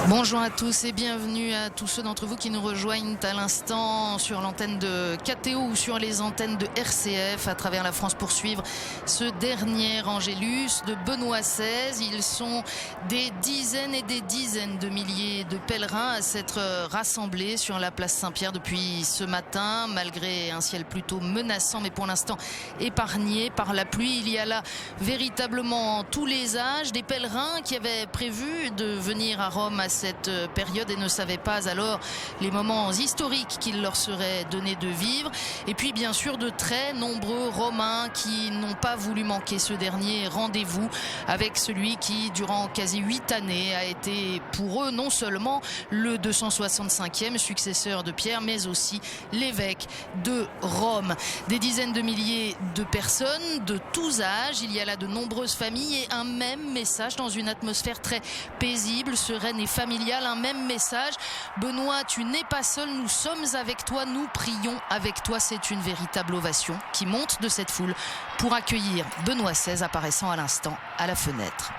Bonjour à tous et bienvenue à tous ceux d'entre vous qui nous rejoignent à l'instant sur l'antenne de KTO ou sur les antennes de RCF à travers la France pour suivre ce dernier Angélus de Benoît XVI. Ils sont des dizaines et des dizaines de milliers de pèlerins à s'être rassemblés sur la place Saint-Pierre depuis ce matin, malgré un ciel plutôt menaçant, mais pour l'instant épargné par la pluie. Il y a là véritablement tous les âges, des pèlerins qui avaient prévu de venir à Rome à cette période et ne savaient pas alors les moments historiques qu'il leur serait donné de vivre. Et puis bien sûr de très nombreux Romains qui n'ont pas voulu manquer ce dernier rendez-vous avec celui qui durant quasi 8 années a été pour eux non seulement le 265e successeur de Pierre, mais aussi l'évêque de Rome. Des dizaines de milliers de personnes de tous âges, il y a là de nombreuses familles et un même message dans une atmosphère très paisible, sereine et familial, un même message. Benoît, tu n'es pas seul, nous sommes avec toi, nous prions avec toi. C'est une véritable ovation qui monte de cette foule pour accueillir Benoît XVI apparaissant à l'instant à la fenêtre.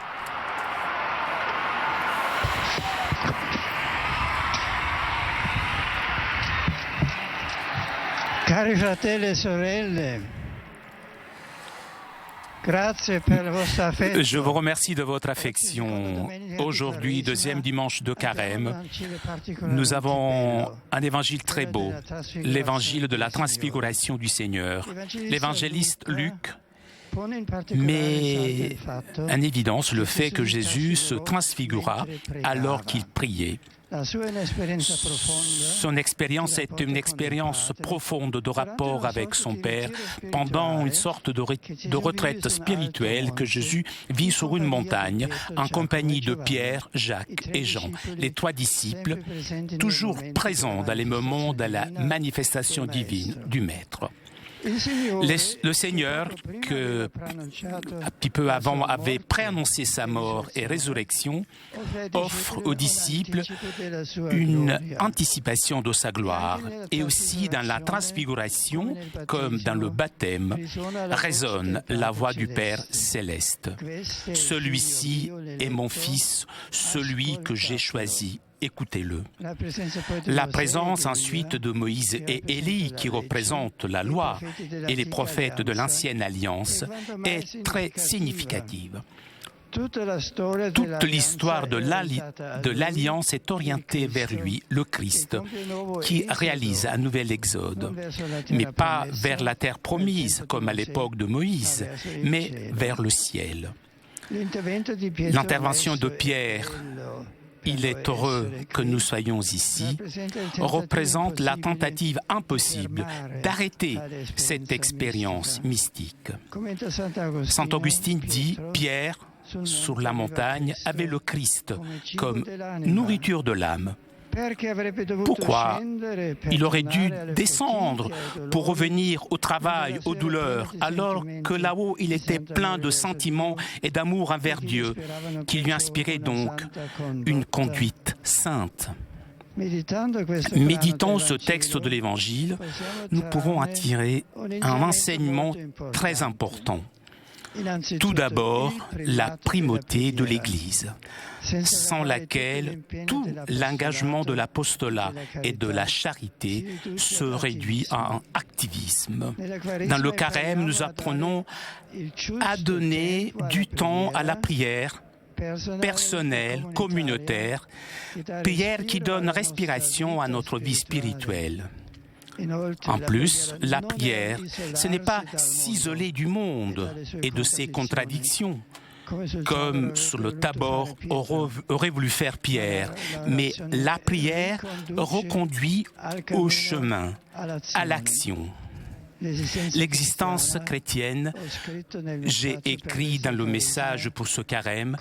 Cari fratelli e sorelle, je vous remercie de votre affection. Aujourd'hui, deuxième dimanche de Carême, nous avons un évangile très beau, l'évangile de la transfiguration du Seigneur. L'évangéliste Luc met en évidence le fait que Jésus se transfigura alors qu'il priait. Son expérience est une expérience profonde de rapport avec son Père pendant une sorte de retraite spirituelle que Jésus vit sur une montagne en compagnie de Pierre, Jacques et Jean, les 3 disciples, toujours présents dans les moments de la manifestation divine du Maître. Le Seigneur, que un petit peu avant avait préannoncé sa mort et résurrection, offre aux disciples une anticipation de sa gloire. Et aussi dans la transfiguration, comme dans le baptême, résonne la voix du Père céleste. Celui-ci est mon Fils, celui que j'ai choisi. Écoutez-le. La présence ensuite de Moïse et Élie, qui représentent la loi et les prophètes de l'Ancienne Alliance, est très significative. Toute l'histoire de l'Alliance est orientée vers lui, le Christ, qui réalise un nouvel exode, mais pas vers la terre promise, comme à l'époque de Moïse, mais vers le ciel. L'intervention de Pierre, il est heureux que nous soyons ici, représente la tentative impossible d'arrêter cette expérience mystique. Saint Augustin dit, Pierre, sur la montagne, avait le Christ comme nourriture de l'âme. Pourquoi il aurait dû descendre pour revenir au travail, aux douleurs, alors que là-haut il était plein de sentiments et d'amour envers Dieu, qui lui inspirait donc une conduite sainte. Méditant ce texte de l'Évangile, nous pouvons en tirer un enseignement très important. Tout d'abord, la primauté de l'Église, sans laquelle tout l'engagement de l'apostolat et de la charité se réduit à un activisme. Dans le Carême, nous apprenons à donner du temps à la prière personnelle, communautaire, prière qui donne respiration à notre vie spirituelle. En plus, la prière, ce n'est pas s'isoler du monde et de ses contradictions, comme sur le Tabor aurait voulu faire Pierre, mais la prière reconduit au chemin, à l'action. L'existence chrétienne, j'ai écrit dans le message pour ce carême,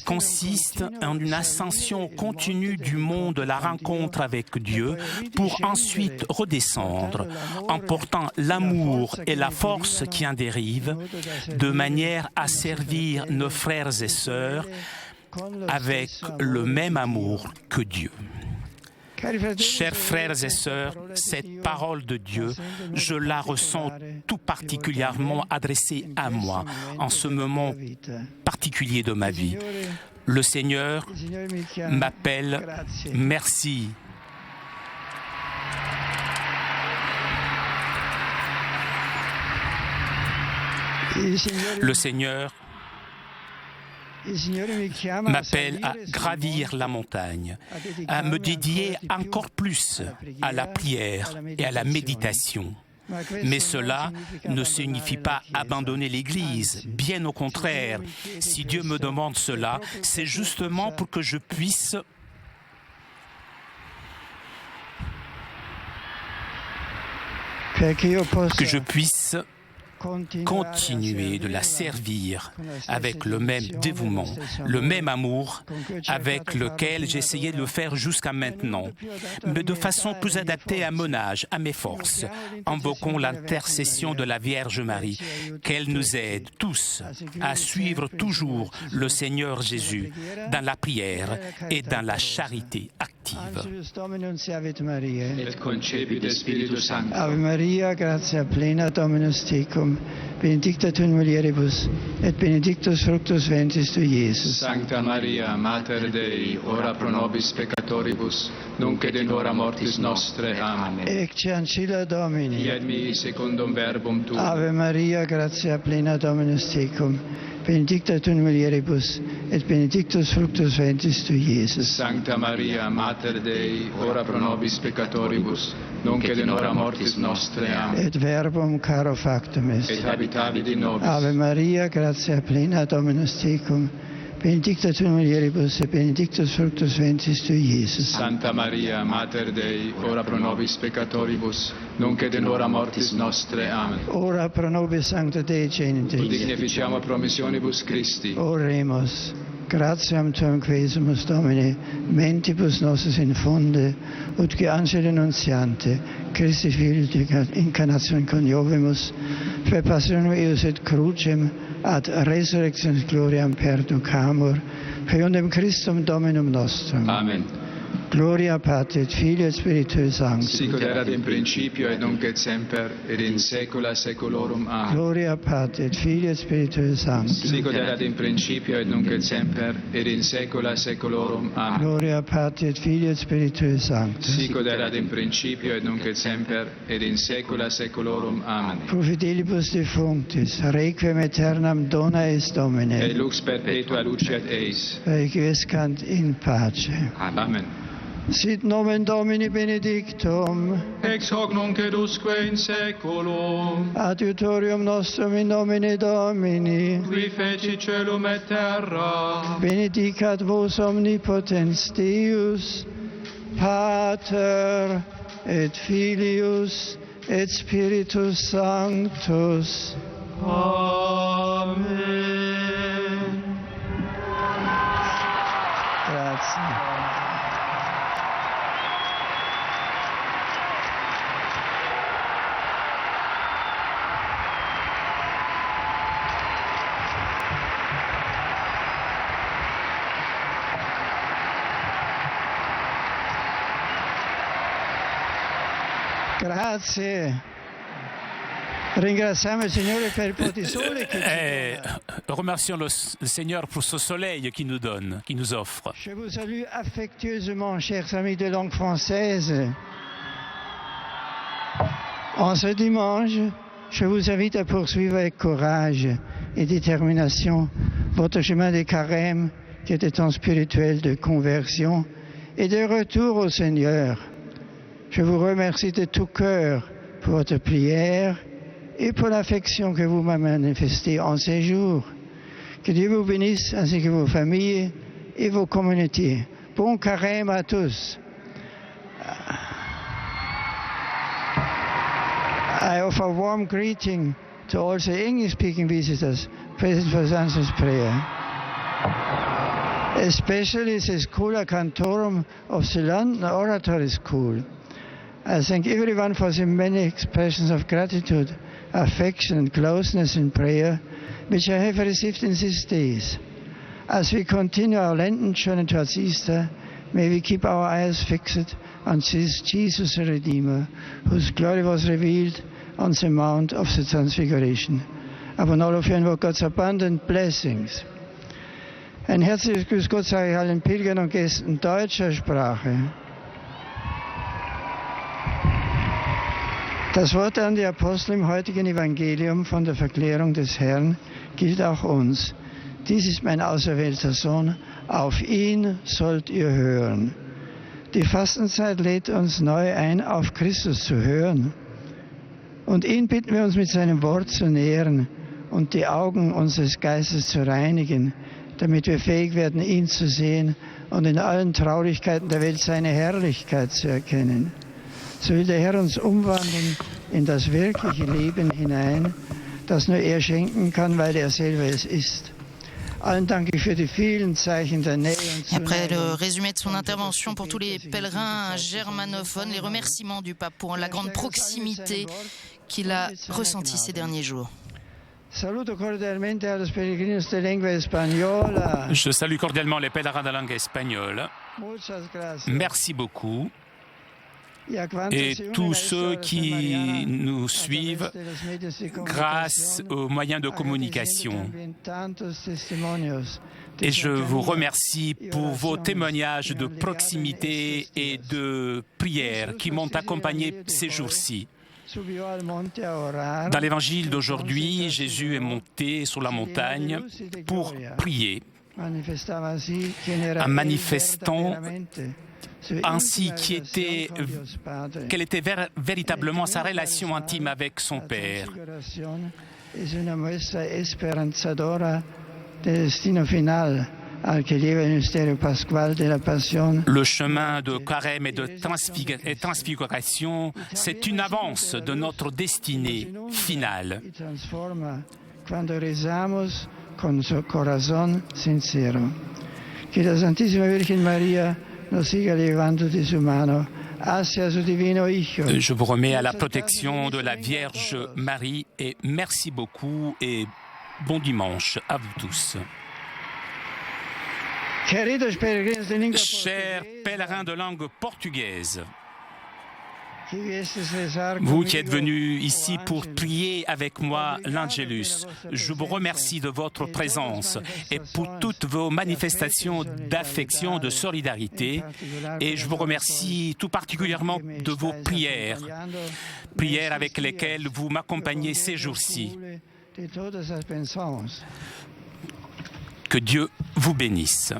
consiste en une ascension continue du monde de la rencontre avec Dieu pour ensuite redescendre en portant l'amour et la force qui en dérivent de manière à servir nos frères et sœurs avec le même amour que Dieu. Chers frères et sœurs, cette parole de Dieu, je la ressens tout particulièrement adressée à moi en ce moment particulier de ma vie. Le Seigneur m'appelle. Merci. Le Seigneur m'appelle à gravir la montagne, à me dédier encore plus à la prière et à la méditation. Mais cela ne signifie pas abandonner l'Église, bien au contraire. Si Dieu me demande cela, c'est justement pour que je puisse continuer de la servir avec le même dévouement, le même amour avec lequel j'essayais de le faire jusqu'à maintenant, mais de façon plus adaptée à mon âge, à mes forces. Invoquons l'intercession de la Vierge Marie, qu'elle nous aide tous à suivre toujours le Seigneur Jésus dans la prière et dans la charité active. Ave Maria, gratia plena, Dominus tecum, benedicta tu in mulieribus, et benedictus fructus ventris tui, Iesus. Sancta Maria, Mater Dei, ora pro nobis peccatoribus, nunc et in hora mortis nostre. Amen. Ecce ancilla Domini. Fiat mihi secundum verbum tuum. Ave Maria, gratia plena, Dominus tecum, benedicta tu in mulieribus, et benedictus fructus ventris tui, Iesus. Sancta Maria, Mater Dei, ora pro nobis peccatoribus, nunc et in hora mortis nostre. Amen. Et verbum caro factum est. Et habitavit in nobis. Ave Maria, gratia plena, Dominus tecum, benedicta tu in mulieribus, et benedictus fructus ventris tui, Iesus. Santa Maria, Mater Dei, ora pro nobis peccatoribus, nunc et in hora mortis nostre. Amen. Ora pro nobis sancta Dei genitrix. Dignificiamo promissionibus Christi. Oremus. Gratiam tuam quesumus, Domine, mentibus nostris infunde, ut qui angeli nuntiante, Christi Filii incarnatione coniovimus, per passionem eius et crucem, ad resurrectionis gloriam perducamur, per undem Christum Dominum nostrum. Amen. Gloria Patri et Filii et Spiritui Sancti. Sicut erat in principio et nunc et semper et in saecula saeculorum. Amen. Gloria Patri et Filii et Spiritui Sancti. Sicut erat in principio et nunc et semper et in saecula saeculorum. Amen. Gloria Patri et Filii et Spiritui Sancti. Sicut erat in principio et nunc et semper et in saecula saeculorum. Amen. Pro fidelibus defunctis, requiem aeternam dona eis Domine. Et lux perpetua luceat eis. Requiescant in pace. Amen. Sit nomen Domini benedictum, Ex hoc nunc et usque in saeculum. adiutorium nostrum in nomine Domini, Qui feci celum et terra. benedicat vos omnipotens Deus, Pater et Filius et Spiritus Sanctus. Amen. Grazie. Grazie. Ringraziamo il Signore per il po' di sole che ci dona. Remercions le Seigneur pour ce soleil qu'il nous donne, qu'il nous offre. Je vous salue affectueusement, chers amis de langue française. En ce dimanche, je vous invite à poursuivre avec courage et détermination votre chemin de carême, qui est un temps spirituel de conversion et de retour au Seigneur. Je vous remercie de tout cœur pour votre prière et pour l'affection que vous m'avez manifestée en ces jours. Que Dieu vous bénisse ainsi que vos familles et vos communautés. Bon carême à tous. I offer a warm greeting to all the English-speaking visitors present for Sun's prayer. Especially the Schola Cantorum of the London Oratory School. I thank everyone for the many expressions of gratitude, affection and closeness in prayer which I have received in these days. As we continue our Lenten journey towards Easter, may we keep our eyes fixed on this Jesus the Redeemer, whose glory was revealed on the Mount of the Transfiguration. Upon all of you invoke God's abundant blessings. Ein herzliches Grüß Gott sage ich allen Pilgern und Gästen deutscher Sprache. Das Wort an die Apostel im heutigen Evangelium von der Verklärung des Herrn gilt auch uns. Dies ist mein auserwählter Sohn, auf ihn sollt ihr hören. Die Fastenzeit lädt uns neu ein, auf Christus zu hören. Und ihn bitten wir uns mit seinem Wort zu nähren und die Augen unseres Geistes zu reinigen, damit wir fähig werden, ihn zu sehen und in allen Traurigkeiten der Welt seine Herrlichkeit zu erkennen. So will der Herr uns umwandeln in das wirkliche Leben hinein, das nur er schenken kann, weil er selber es ist. Allen danke ich für die vielen Zeichen der Nähe und Zuneigung. Après le résumé de son intervention pour tous les pèlerins germanophones, les remerciements du pape pour la grande proximité qu'il a ressentie ces derniers jours. Saluto cordialmente a los peregrinos de lengua española. Je salue cordialement les pèlerins de langue espagnole. Muchas gracias. Merci beaucoup. Et tous ceux qui nous suivent grâce aux moyens de communication. Et je vous remercie pour vos témoignages de proximité et de prière qui m'ont accompagné ces jours-ci. Dans l'évangile d'aujourd'hui, Jésus est monté sur la montagne pour prier, en manifestant ainsi quelle était véritablement sa relation intime avec son Père. Le chemin de carême et de transfiguration, c'est une avance de notre destinée finale. Que la Santissima Virgen Maria nos siga llevando de su mano hacia su divino Hijo. Je vous remets à la protection de la Vierge Marie et merci beaucoup et bon dimanche à vous tous. Chers pèlerins de langue portugaise, vous qui êtes venus ici pour prier avec moi l'Angelus, je vous remercie de votre présence et pour toutes vos manifestations d'affection, de solidarité. Et je vous remercie tout particulièrement de vos prières, prières avec lesquelles vous m'accompagnez ces jours-ci. Que Dieu vous bénisse.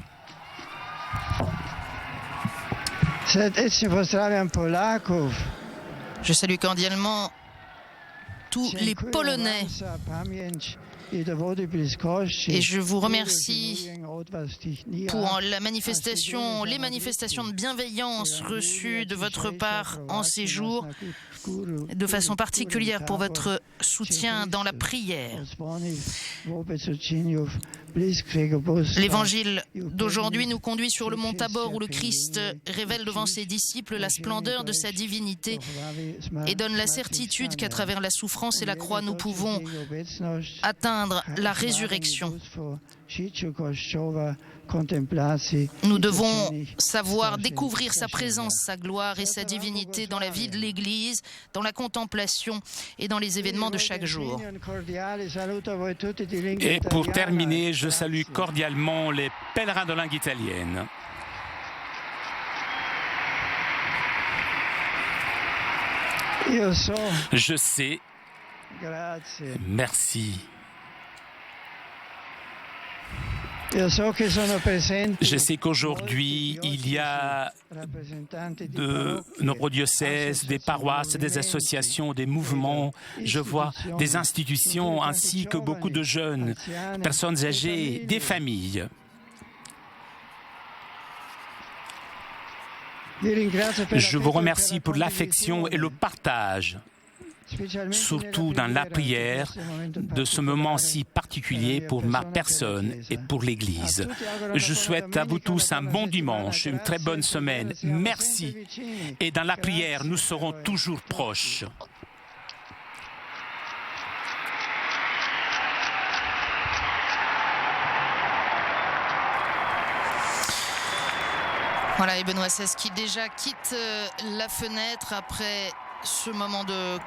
Je salue cordialement tous les Polonais et je vous remercie pour les manifestations de bienveillance reçues de votre part en ces jours, de façon particulière pour votre soutien dans la prière. L'évangile d'aujourd'hui nous conduit sur le mont Tabor où le Christ révèle devant ses disciples la splendeur de sa divinité et donne la certitude qu'à travers la souffrance et la croix, nous pouvons atteindre la résurrection. Nous devons savoir découvrir sa présence, sa gloire et sa divinité dans la vie de l'Église, dans la contemplation et dans les événements de chaque jour. Et pour terminer, je salue cordialement les pèlerins de langue italienne. Je sais. Merci. Je sais qu'aujourd'hui, il y a de nombreux diocèses, des paroisses, des associations, des mouvements. Je vois des institutions ainsi que beaucoup de jeunes, personnes âgées, des familles. Je vous remercie pour l'affection et le partage, surtout dans la prière, de ce moment si particulier pour ma personne et pour l'Église. Je souhaite à vous tous un bon dimanche, une très bonne semaine. Merci. Et dans la prière, nous serons toujours proches. Voilà, et Benoît XVI qui déjà quitte la fenêtre après ce moment de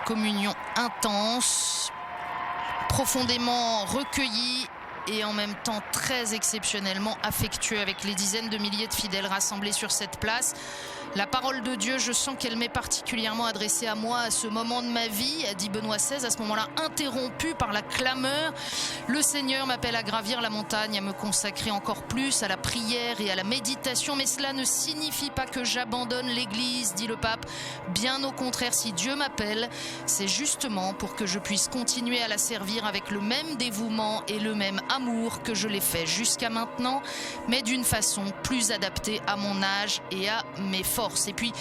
communion intense, profondément recueilli et en même temps très exceptionnellement affectueux avec les dizaines de milliers de fidèles rassemblés sur cette place. La parole de Dieu, je sens qu'elle m'est particulièrement adressée à moi à ce moment de ma vie, a dit Benoît XVI, à ce moment-là interrompu par la clameur. Le Seigneur m'appelle à gravir la montagne, à me consacrer encore plus à la prière et à la méditation, mais cela ne signifie pas que j'abandonne l'Église, dit le pape. Bien au contraire, si Dieu m'appelle, c'est justement pour que je puisse continuer à la servir avec le même dévouement et le même amour que je l'ai fait jusqu'à maintenant, mais d'une façon plus adaptée à mon âge et à mes forces. Et puis,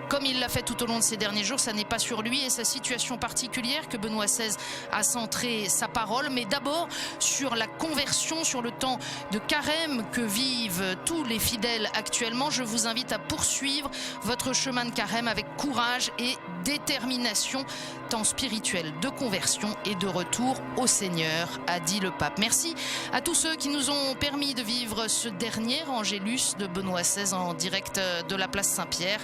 comme il l'a fait tout au long de ces derniers jours, ça n'est pas sur lui et sa situation particulière que Benoît XVI a centré sa parole, mais d'abord sur la conversion, sur le temps de carême que vivent tous les fidèles actuellement. Je vous invite à poursuivre votre chemin de carême avec courage et détermination, temps spirituel de conversion et de retour au Seigneur, a dit le pape. Merci à tous ceux qui nous ont permis de vivre ce dernier Angélus de Benoît XVI en direct de la place Saint-Pierre.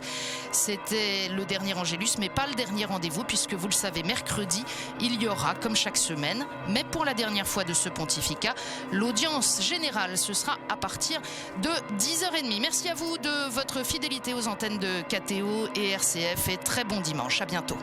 C'était le dernier Angélus, mais pas le dernier rendez-vous, puisque vous le savez, mercredi, il y aura, comme chaque semaine, mais pour la dernière fois de ce pontificat, l'audience générale. Ce sera à partir de 10h30. Merci à vous de votre fidélité aux antennes de KTO et RCF et très bon dimanche. À bientôt.